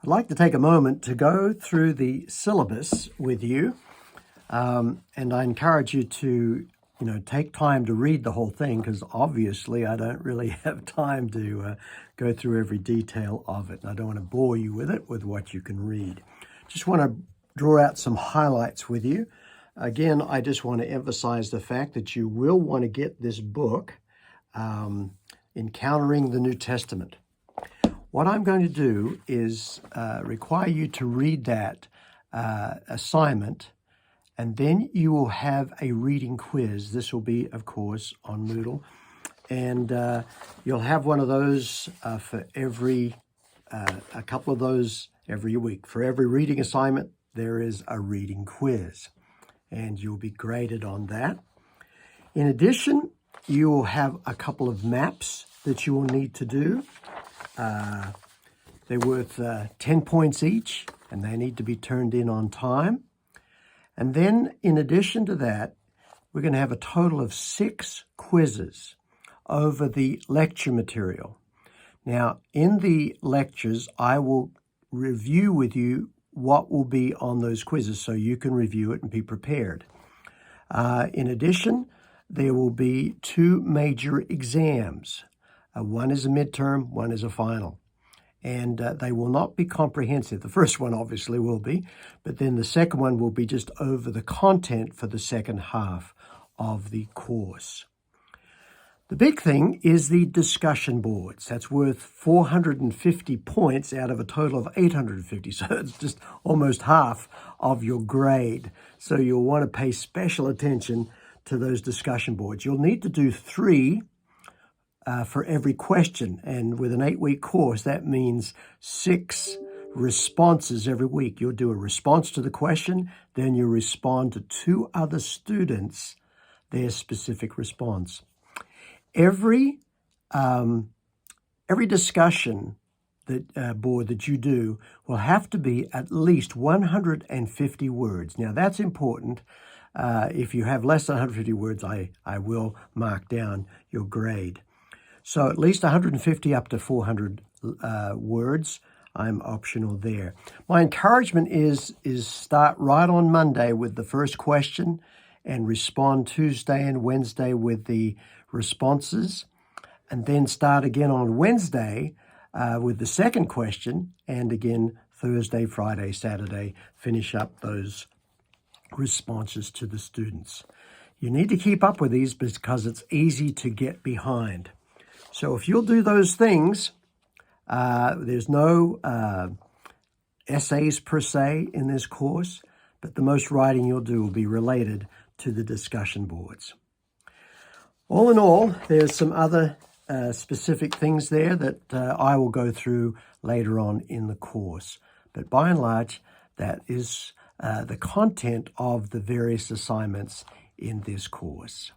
I'd like to take a moment to go through the syllabus with you, and I encourage you to, take time to read the whole thing, because obviously I don't really have time to go through every detail of it. And I don't want to bore you with it, with what you can read. Just want to draw out some highlights with you. Again, I just want to emphasize the fact that you will want to get this book, Encountering the New Testament. What I'm going to do is require you to read that assignment, and then you will have a reading quiz. This will be, of course, on Moodle. And you'll have one of those for every, a couple of those every week. For every reading assignment, there is a reading quiz, and you'll be graded on that. In addition, you will have a couple of maps that you will need to do. They're worth 10 points each, and they need to be turned in on time. And then, in addition to that, we're going to have a total of 6 quizzes over the lecture material. Now, in the lectures, I will review with you what will be on those quizzes so you can review it and be prepared. In addition, there will be 2 major exams. One is a midterm, one is a final. And they will not be comprehensive. The first one obviously will be, but then the second one will be just over the content for the second half of the course. The big thing is the discussion boards. That's worth 450 points out of a total of 850. So it's just almost half of your grade. So you'll want to pay special attention to those discussion boards. You'll need to do 3 for every question. And with an 8-week course, that means 6 responses every week. You'll do a response to the question, then you respond to 2 other students, their specific response. Every discussion board that you do will have to be at least 150 words. Now, that's important. If you have less than 150 words, I will mark down your grade. So at least 150 up to 400 words. I'm optional there. My encouragement is start right on Monday with the first question and respond Tuesday and Wednesday with the responses, and then start again on Wednesday with the second question, and again Thursday, Friday, Saturday, finish up those responses to the students. You need to keep up with these because it's easy to get behind. So if you'll do those things, there's no essays per se in this course, but the most writing you'll do will be related to the discussion boards. All in all, there's some other specific things there that I will go through later on in the course. But by and large, that is the content of the various assignments in this course.